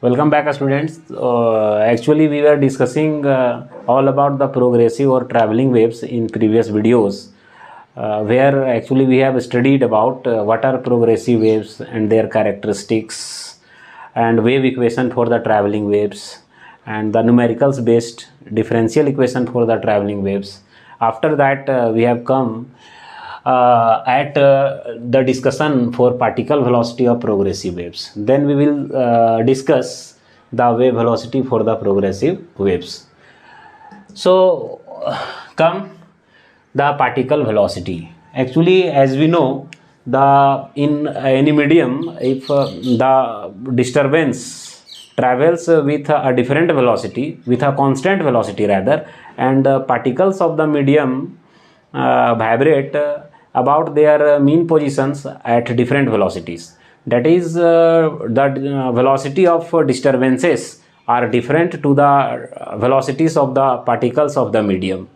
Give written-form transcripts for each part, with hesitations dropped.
Welcome back, students. Actually, we were discussing all about the progressive or traveling waves in previous videos, where actually we have studied about what are progressive waves and their characteristics, and wave equation for the traveling waves, and the numericals based differential equation for the traveling waves. After that, we have come at the discussion for particle velocity of progressive waves. Then we will discuss the wave velocity for the progressive waves. So come the particle velocity. Actually, as we know, the in any medium, if the disturbance travels with a different velocity, with a constant velocity rather, and particles of the medium vibrate about their mean positions at different velocities. That is, the velocity of disturbances are different to the velocities of the particles of the medium.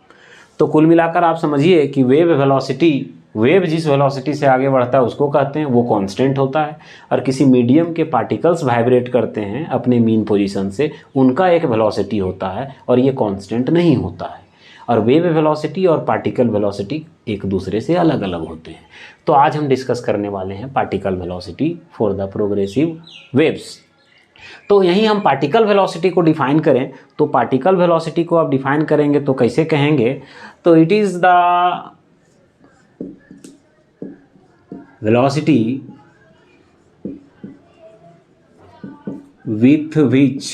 तो कुल मिलाकर आप समझिए कि wave velocity, wave जिस velocity से आगे बढ़ता है उसको कहते हैं वो कांस्टेंट होता है, और किसी मीडियम के पार्टिकल्स वाइब्रेट करते हैं अपने मीन पोजीशन से, उनका एक वेलोसिटी होता है और ये कांस्टेंट नहीं होता है। और वेव वेलोसिटी और पार्टिकल वेलोसिटी एक दूसरे से अलग अलग होते हैं। तो आज हम डिस्कस करने वाले हैं particle velocity for the progressive waves. तो यहीं हम पार्टिकल वेलोसिटी को डिफाइन करें तो पार्टिकल वेलोसिटी को आप डिफाइन करेंगे तो कैसे कहेंगे, तो it is the velocity with which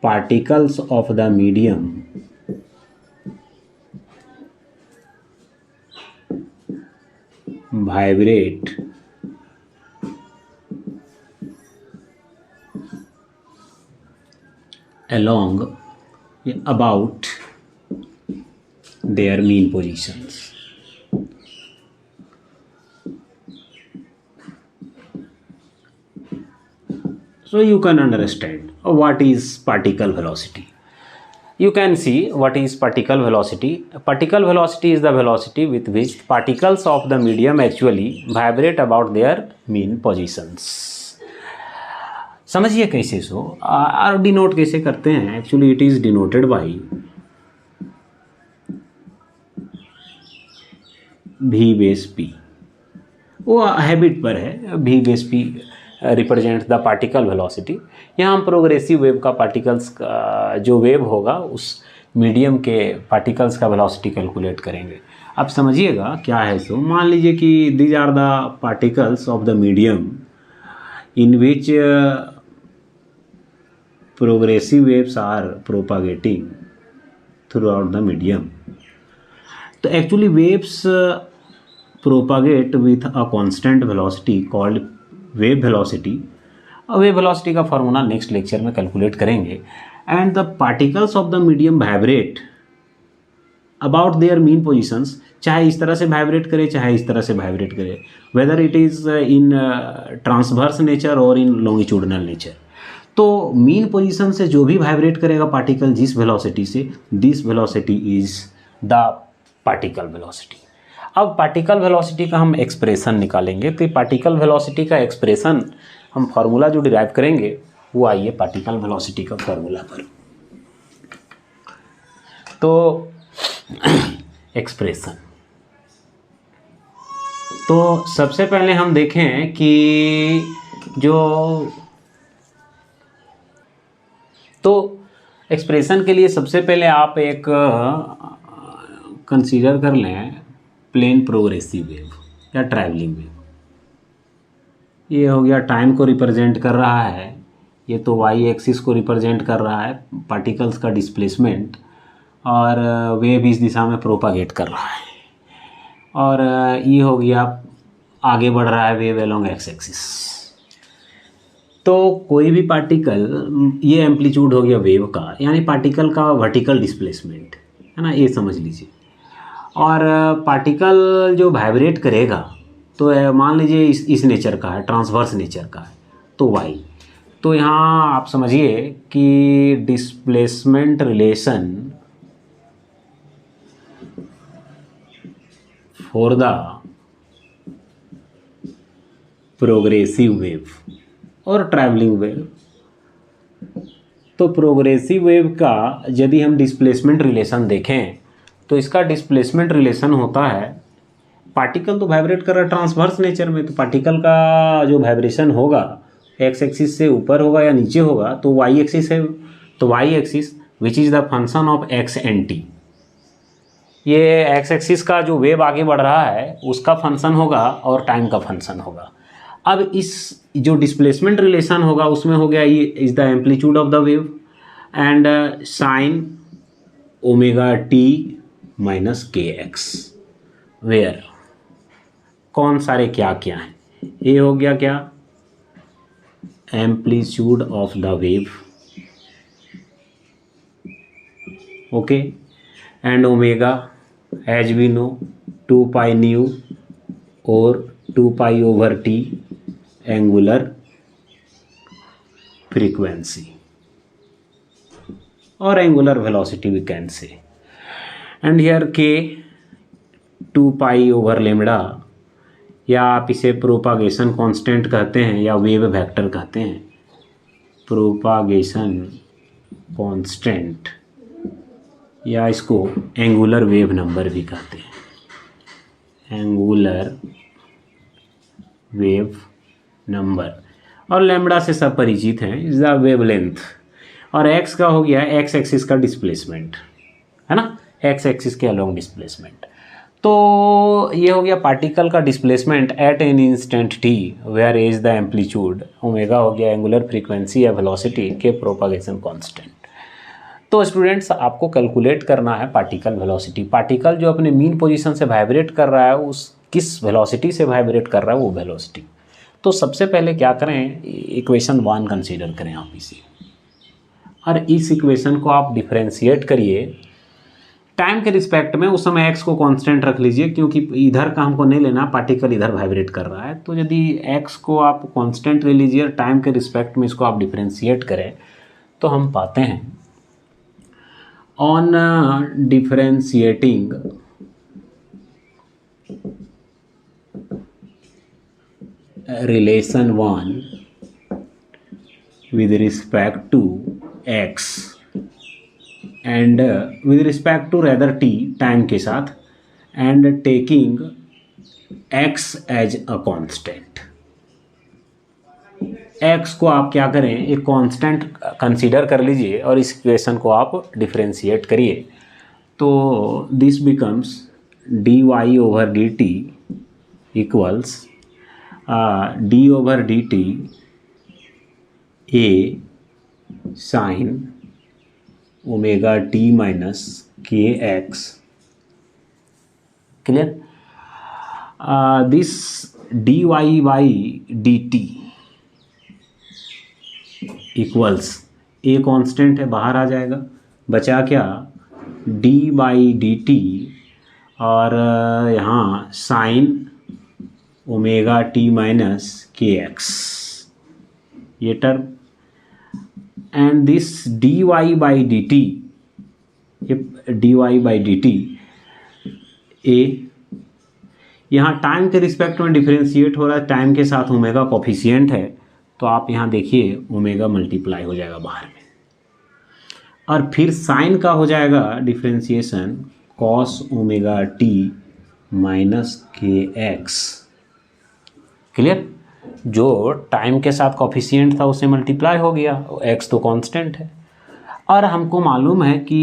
particles of the medium vibrate along about their mean positions. So you can understand what is particle velocity. You can see what is particle velocity. Particle velocity is the velocity with which particles of the medium actually vibrate about their mean positions. समझिए कैसे सो और denote कैसे करते हैं. Actually it is denoted by V base P. वो habit पर है. V base P represent the particle velocity. यहाँ हम प्रोग्रेसिव वेव का पार्टिकल्स का जो वेव होगा उस मीडियम के पार्टिकल्स का वेलोसिटी कैलकुलेट करेंगे. अब समझिएगा क्या है. सो मान लीजिए कि these are the particles of the medium in which progressive waves are propagating throughout the medium. तो actually waves propagate with a constant velocity called wave velocity. Wave velocity का फॉर्मूला नेक्स्ट लेक्चर में calculate करेंगे. And the particles of the medium vibrate about their mean positions. चाहे इस तरह से vibrate करे चाहे इस तरह से वाइब्रेट करे, whether it is in transverse nature और इन लॉन्गिट्यूडनल नेचर. तो मीन पोजीशन से जो भी वाइब्रेट करेगा पार्टिकल जिस वेलोसिटी से, this velocity is the particle velocity. अब पार्टिकल वेलोसिटी का हम एक्सप्रेशन निकालेंगे. तो पार्टिकल वेलोसिटी का एक्सप्रेशन हम फार्मूला जो डिराइव करेंगे वो आइए पार्टिकल वेलोसिटी का फार्मूला पर. तो एक्सप्रेशन, तो सबसे पहले हम देखें कि जो तो एक्सप्रेशन के लिए सबसे पहले आप एक कंसीडर कर लें प्लेन प्रोग्रेसिव वेव या ट्रैवलिंग वेव. ये हो गया टाइम को रिप्रेजेंट कर रहा है, ये तो वाई एक्सिस को रिप्रेजेंट कर रहा है पार्टिकल्स का डिस्प्लेसमेंट, और वेव इस दिशा में प्रोपागेट कर रहा है. और ये हो गया आगे बढ़ रहा है वेव अलोंग एक्स एक्सिस. तो कोई भी पार्टिकल, ये एम्पलीट्यूड हो गया वेव का, यानी पार्टिकल का वर्टिकल डिस्प्लेसमेंट है ना, ये समझ लीजिए. और पार्टिकल जो वाइब्रेट करेगा तो मान लीजिए इस नेचर का है, ट्रांसवर्स नेचर का है, तो वाई. तो यहाँ आप समझिए कि displacement relation for the progressive wave और ट्रैवलिंग वेव। तो प्रोग्रेसिव वेव का यदि हम डिस्प्लेसमेंट रिलेशन देखें तो इसका डिस्प्लेसमेंट रिलेशन होता है, पार्टिकल तो वाइब्रेट कर रहा है ट्रांसवर्स नेचर में, तो पार्टिकल का जो वाइब्रेशन होगा एक्स एक्सिस से ऊपर होगा या नीचे होगा, तो वाई एक्सिस है, तो Y axis which is the function of X and T, ये एक्स एक्सिस का जो वेव आगे बढ़ रहा है उसका फंक्शन होगा और टाइम का फंक्शन होगा। अब इस जो डिस्प्लेसमेंट रिलेशन होगा उसमें हो गया ये is the amplitude of the wave and sine omega T minus के एक्स, वेयर कौन सारे क्या क्या हैं, ये हो गया क्या amplitude of the wave, okay, and omega as we know 2 pi nu और 2 pi over t angular frequency और angular velocity we can say, and here k 2 pi over lambda, या आप इसे प्रोपागेशन कांस्टेंट कहते हैं या वेव वेक्टर कहते हैं, प्रोपागेशन कांस्टेंट या इसको एंगुलर वेव नंबर भी कहते हैं, एंगुलर वेव नंबर, और लैम्बडा से सब परिचित हैं, इज द वेवलेंथ, और एक्स का हो गया एक्स एक्सिस का डिस्प्लेसमेंट, है ना, एक्स एक्सिस के अलोंग डिस्प्लेसमेंट। तो ये हो गया पार्टिकल का displacement at an instant T where is the amplitude, omega हो गया एंगुलर फ्रीक्वेंसी या वेलोसिटी के प्रोपागेशन कांस्टेंट। तो स्टूडेंट्स आपको कैलकुलेट करना है पार्टिकल वेलोसिटी, पार्टिकल जो अपने मीन पोजीशन से वाइब्रेट कर रहा है उस किस वेलोसिटी से वाइब्रेट कर रहा है वो वेलोसिटी। तो सबसे पहले क्या करें, इक्वेशन 1 कंसीडर करें आप इसे, और इस इक्वेशन को आप डिफरेंशिएट करिए टाइम के रिस्पेक्ट में। उस समय एक्स को कांस्टेंट रख लीजिए क्योंकि इधर का हमको नहीं लेना, पार्टिकल इधर वाइब्रेट कर रहा है, तो यदि एक्स को आप कांस्टेंट ले लीजिए, टाइम के रिस्पेक्ट में इसको आप डिफरेंशिएट करें तो हम पाते हैं on differentiating relation 1 with respect to x and with respect to rather t time के साथ and taking x as a constant, x को आप क्या करें एक कांस्टेंट कंसीडर कर लीजिए और इस इक्वेशन को आप डिफरेंशिएट करिए, तो this becomes dy over d t equals d over d t a sine omega T minus के x, clear. This d y by d t equals a constant है बाहर आ जाएगा, बचा क्या डी बाई डी टी और यहाँ sine omega T minus के x, ये term, and this d y by d t, ये d y by d t a यहाँ टाइम के रिस्पेक्ट में डिफरेंशिएट हो रहा है, टाइम के साथ ओमेगा कोफिशिएंट है, तो आप यहाँ देखिए ओमेगा मल्टीप्लाई हो जाएगा बाहर में, और फिर साइन का हो जाएगा differentiation cos omega T minus के एक्स, क्लियर। जो टाइम के साथ कोफिशिएंट था उससे मल्टीप्लाई हो गया, एक्स तो कांस्टेंट है, और हमको मालूम है कि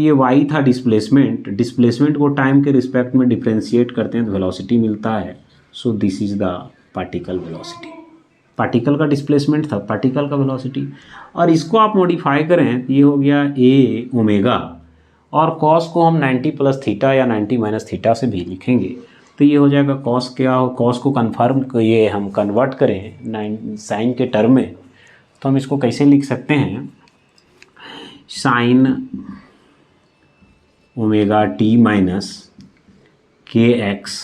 ये वाई था डिस्प्लेसमेंट, डिस्प्लेसमेंट को टाइम के रिस्पेक्ट में डिफरेंशिएट करते हैं तो वेलोसिटी मिलता है, so this is the particle velocity, particle का डिस्प्लेसमेंट था पार्टिकल का वेलोसिटी, और इसको आप मॉडिफाई करें ये हो गया ए ओमेगा, और कॉस को हम 90 प्लस थीटा या 90 माइनस थीटा से भी लिखेंगे, तो ये हो जाएगा कॉस, क्या हो कॉस को कन्फर्म ये हम कन्वर्ट करें साइन के टर्म में, तो हम इसको कैसे लिख सकते हैं, साइन ओमेगा टी माइनस के X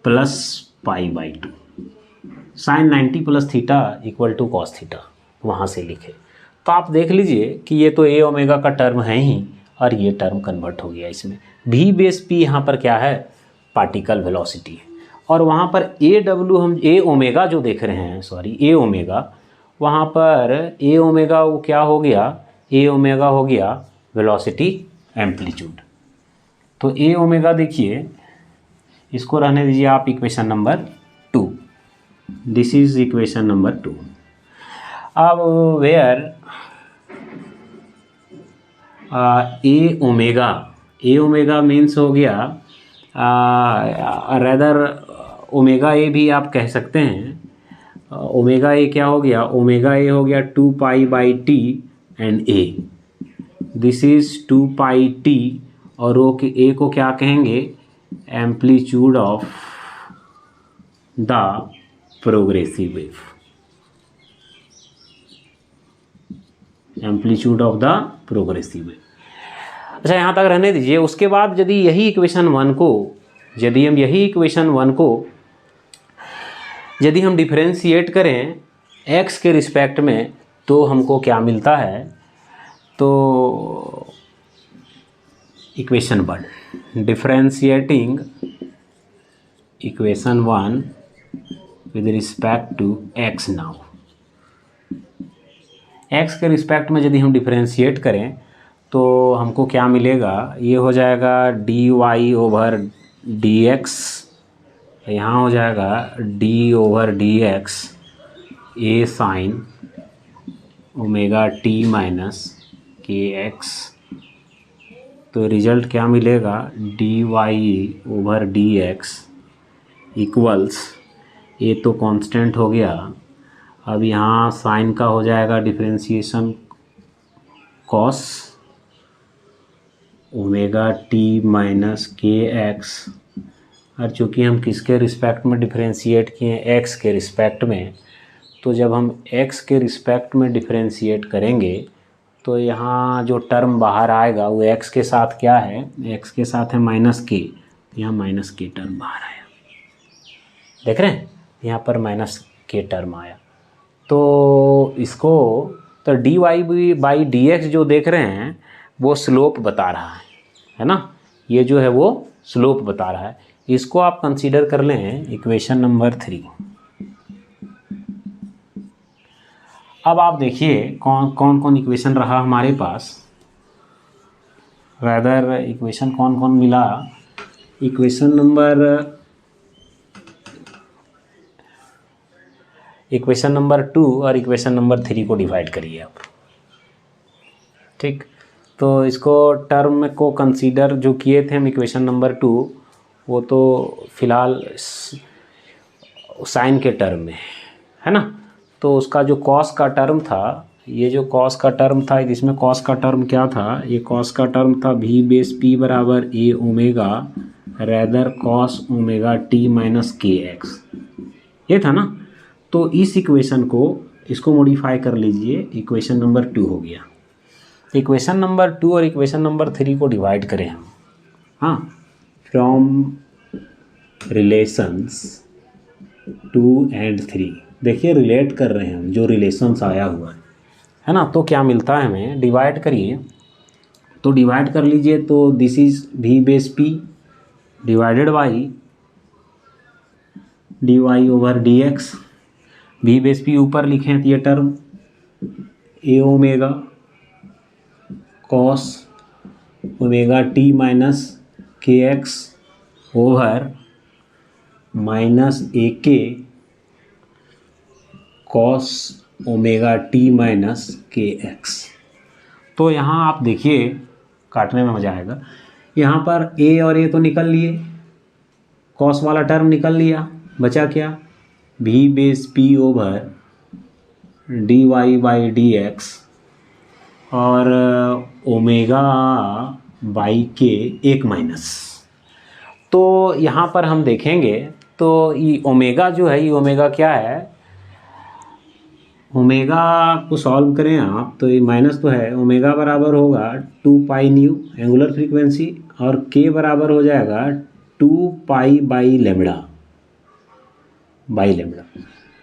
plus pi by 2, sine 90 plus theta equal to cos theta, वहाँ से लिखे, तो आप देख लीजिए कि ये तो ए ओमेगा का टर्म है ही, और ये टर्म कन्वर्ट हो गया इसमें, भी बेस पी यहाँ पर क्या है पार्टिकल वेलोसिटी है, और वहाँ पर ए डब्ल्यू हम ए ओमेगा जो देख रहे हैं, सॉरी ए ओमेगा, वहाँ पर ए ओमेगा वो क्या हो गया, ए ओमेगा हो गया वेलोसिटी एम्पलीट्यूड। तो ए ओमेगा देखिए, इसको रहने दीजिए आप equation number 2, this is equation number 2। अब वेयर ए ओमेगा मीन्स हो गया रेदर ओमेगा ए भी आप कह सकते हैं। ओमेगा ए क्या हो गया, ओमेगा ए हो गया 2 pi by T and A, this is 2 pi T, और वो ए को क्या कहेंगे, amplitude of the progressive wave, amplitude of the progressive wave. अच्छा, यहाँ तक रहने दीजिए। उसके बाद यदि यही इक्वेशन 1 को, यदि हम यही इक्वेशन 1 को यदि हम डिफरेंशिएट करें x के रिस्पेक्ट में, तो हमको क्या मिलता है, तो equation 1, differentiating equation 1 with respect to x now, x के रिस्पेक्ट में यदि हम डिफरेंशिएट करें तो हमको क्या मिलेगा, ये हो जाएगा dy ओवर dx, यहाँ हो जाएगा d over dx a sine omega t minus के एक्स। तो रिजल्ट क्या मिलेगा, dy ओवर dx इक्वल्स, ये तो कांस्टेंट हो गया, अब यहाँ साइन का हो जाएगा differentiation cos omega t minus के एक्स, और चूँकि हम किसके रिस्पेक्ट में डिफरेंशिएट किए, x के रिस्पेक्ट में, तो जब हम x के रिस्पेक्ट में डिफरेंशिएट करेंगे तो यहाँ जो टर्म बाहर आएगा वो x के साथ क्या है, x के साथ है माइनस के, यहाँ माइनस के टर्म बाहर आया, देख रहे हैं यहाँ पर माइनस के टर्म आया। तो इसको तो dy बाई dx जो देख रहे हैं वो स्लोप बता रहा है ना, ये जो है वो स्लोप बता रहा है। इसको आप कंसीडर कर लें इक्वेशन नंबर 3। अब आप देखिए कौन कौन इक्वेशन रहा हमारे पास, रैदर इक्वेशन कौन कौन मिला, इक्वेशन नंबर 2 और इक्वेशन नंबर 3 को डिवाइड करिए आप, ठीक। तो इसको टर्म को कंसीडर जो किए थे हम इक्वेशन नंबर 2, वो तो फिलहाल साइन के टर्म में है ना। तो उसका जो कॉस का टर्म था, ये जो कॉस का टर्म था, इसमें कॉस का टर्म क्या था, ये कॉस का टर्म था v बेस p बराबर a omega rather cos omega t minus के एक्स, ये था ना। तो इस इक्वेशन को, इसको मॉडिफाई कर लीजिए, इक्वेशन नंबर 2 हो गया। इक्वेशन नंबर 2 और इक्वेशन नंबर 3 को डिवाइड करें हम, हाँ, फ्रॉम रिलेशंस 2 एंड 3, देखिए रिलेट कर रहे हैं हम, जो रिलेशंस आया हुआ है ना। तो क्या मिलता है हमें, डिवाइड करिए, तो डिवाइड कर लीजिए, तो this is v base p divided by dy over dx, v base p ऊपर लिखें तो ये term a omega cos omega t minus के एक्स ओवर माइनस ए के कॉस ओमेगा t माइनस के एक्स। तो यहाँ आप देखिए, काटने में मज़ा आएगा, यहाँ पर a और a तो निकल लिए, कॉस वाला टर्म निकल लिया, बचा क्या, v base p over dy by D x और ओमेगा बाई के एक माइनस। तो यहाँ पर हम देखेंगे तो ये ओमेगा जो है, ये ओमेगा क्या है, ओमेगा को सॉल्व करें आप तो ये माइनस तो है, ओमेगा बराबर होगा 2 पाई न्यू एंगुलर फ्रीक्वेंसी, और के बराबर हो जाएगा 2 पाई बाई लेमड़ा,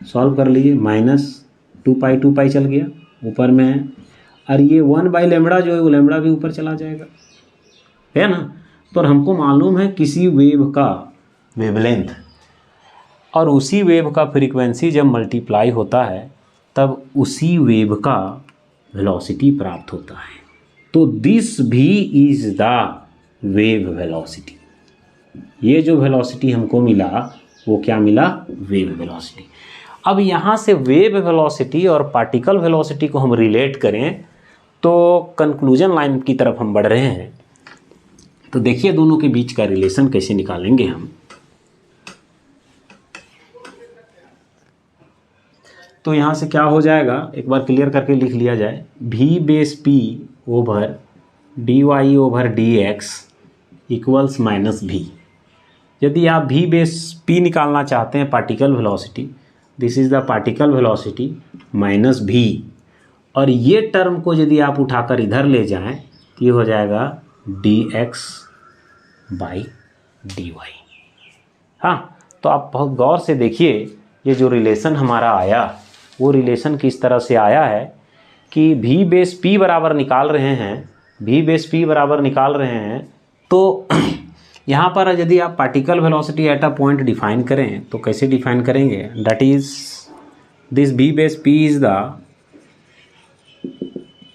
सॉल्व कर लीजिए, माइनस 2 पाई चल गया ऊपर में है, और ये 1 बाई लेमड़ा जो है वो लेमड़ा भी ऊपर चला जाएगा, है ना। तो हमको मालूम है किसी वेव का वेवलेंथ और उसी वेव का फ्रीक्वेंसी जब मल्टीप्लाई होता है तब उसी वेव का वेलोसिटी प्राप्त होता है। तो दिस भी इज द वेव वेलोसिटी। ये जो वेलोसिटी हमको मिला वो क्या मिला? Wave velocity. अब यहाँ से वेव वेलोसिटी और पार्टिकल वेलोसिटी को हम रिलेट करें तो कंक्लूजन लाइन की तरफ हम बढ़ रहे हैं। तो देखिए दोनों के बीच का रिलेशन कैसे निकालेंगे हम। तो यहाँ से क्या हो जाएगा, एक बार क्लियर करके लिख लिया जाए, v base p over dy over dx equals minus v। यदि आप v बेस p निकालना चाहते हैं particle velocity, this is the particle velocity minus v, और ये टर्म को यदि आप उठाकर इधर ले जाएं तो ये हो जाएगा dx बाई dy। हाँ, तो आप बहुत गौर से देखिए, ये जो रिलेशन हमारा आया वो रिलेशन किस तरह से आया है कि v बेस p बराबर निकाल रहे हैं, v बेस p बराबर निकाल रहे हैं। तो यहाँ पर यदि आप particle velocity at a point define करें तो कैसे डिफाइन करेंगे? That is this v base p is the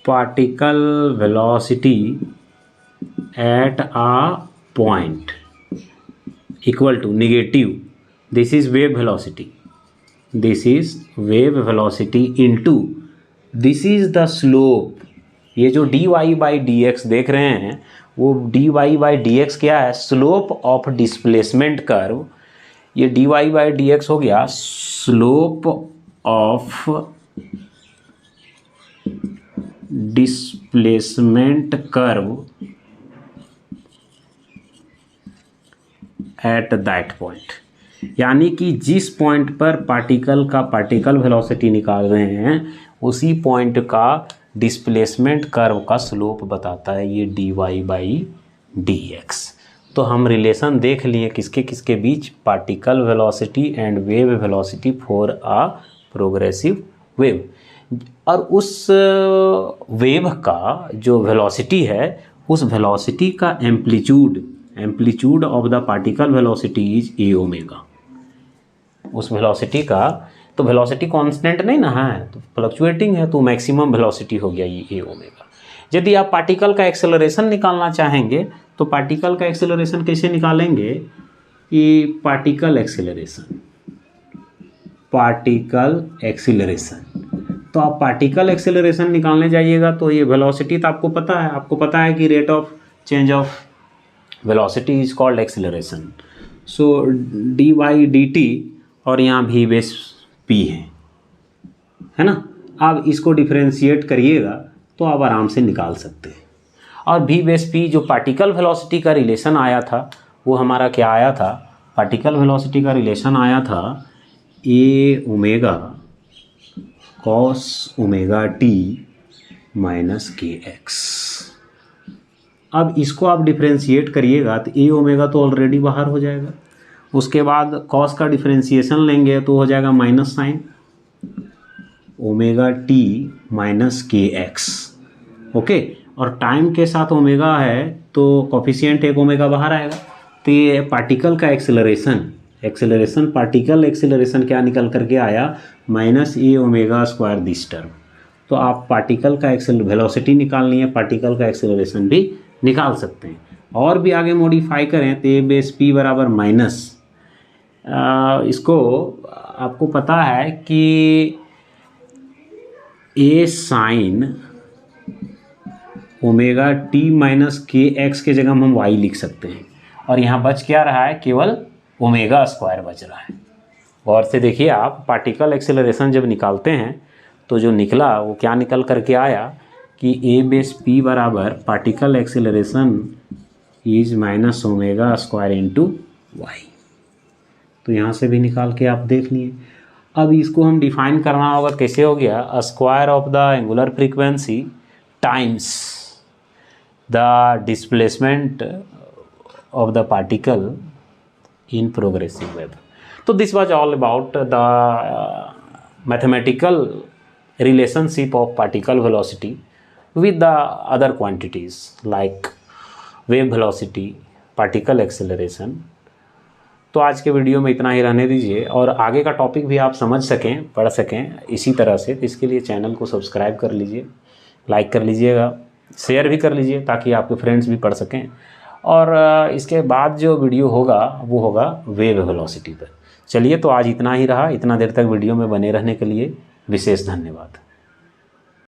particle velocity at a point equal to negative, this is wave velocity, this is wave velocity into this is the slope. ये जो dy by dx देख रहे हैं वो dy by dx क्या है? Slope of displacement curve. ये dy by dx हो गया slope of displacement curve at that point. यानी कि जिस पॉइंट पर पार्टिकल का पार्टिकल वेलोसिटी निकाल रहे हैं उसी पॉइंट का डिस्प्लेसमेंट कर्व का स्लोप बताता है ये dy बाई dx। तो हम रिलेशन देख लिए किसके किसके बीच? Particle velocity and wave velocity for a progressive wave. और उस वेव का जो वेलोसिटी है उस वेलोसिटी का amplitude of the particle velocity is a omega. उस वेलोसिटी का तो वेलोसिटी कांस्टेंट नहीं ना है, तो फ्लक्चुएटिंग है, तो मैक्सिमम वेलोसिटी हो गया ये ए ओमेगा। यदि आप पार्टिकल का एक्सेलरेशन निकालना चाहेंगे तो पार्टिकल का एक्सेलरेशन कैसे निकालेंगे? कि पार्टिकल एक्सेलरेशन तो आप पार्टिकल एक्सेलरेशन निकालने जाइएगा तो ये वेलोसिटी तो आपको पता है कि rate of change of velocity is called acceleration. So D Y D T और यहाँ v बेस p है ना। आप इसको डिफरेंशिएट करिएगा तो आप आराम से निकाल सकते हैं। और v बेस p जो पार्टिकल वेलोसिटी का रिलेशन आया था वो हमारा क्या आया था? पार्टिकल वेलोसिटी का रिलेशन आया था a omega cos omega t minus के एक्स। अब इसको आप डिफरेंशिएट करिएगा तो ए ओमेगा तो ऑलरेडी बाहर हो जाएगा। उसके बाद कॉस का डिफरेंशिएशन लेंगे तो हो जाएगा minus sign omega T minus के एक्स। ओके, और टाइम के साथ ओमेगा है तो कॉफिशिएंट एक ओमेगा बाहर आएगा। तो ये पार्टिकल का एक्सेलरेशन पार्टिकल एक्सेलरेशन क्या निकल करके आया? Minus A omega square this term. तो आप पार्टिकल का वेलोसिटी निकालनी है, पार्टिकल का एक्सेलरेशन भी निकाल सकते हैं। और भी आगे मॉडिफाई करें तो ए बेस p बराबर माइनस, इसको आपको पता है कि ए साइन ओमेगा टी माइनस के एक्स के जगह हम y लिख सकते हैं। और यहाँ बच क्या रहा है? केवल ओमेगा स्क्वायर बच रहा है। और से देखिए आप पार्टिकल एक्सेलरेशन जब निकालते हैं तो जो निकला वो क्या निकल करके आया कि ए बेस p बराबर particle acceleration is minus omega square into Y. तो यहाँ से भी निकाल के आप देख लिए। अब इसको हम डिफाइन करना होगा, कैसे हो गया? A square of the angular frequency times the displacement of the particle in progressive wave. तो this was all about the mathematical relationship of particle velocity with the other quantities like wave velocity, particle acceleration तो आज के video में इतना ही रहने दीजिए, और आगे का टॉपिक भी आप समझ सकें, पढ़ सकें इसी तरह से, तो इसके लिए चैनल को सब्सक्राइब कर लीजिए, लाइक कर लीजिएगा, शेयर भी कर लीजिए ताकि आपके फ्रेंड्स भी पढ़ सकें। और इसके बाद जो वीडियो होगा वो होगा वेव वेलोसिटी पर। चलिए, तो आज इतना ही रहा। इतना देर तक वीडियो में बने रहने के लिए विशेष धन्यवाद।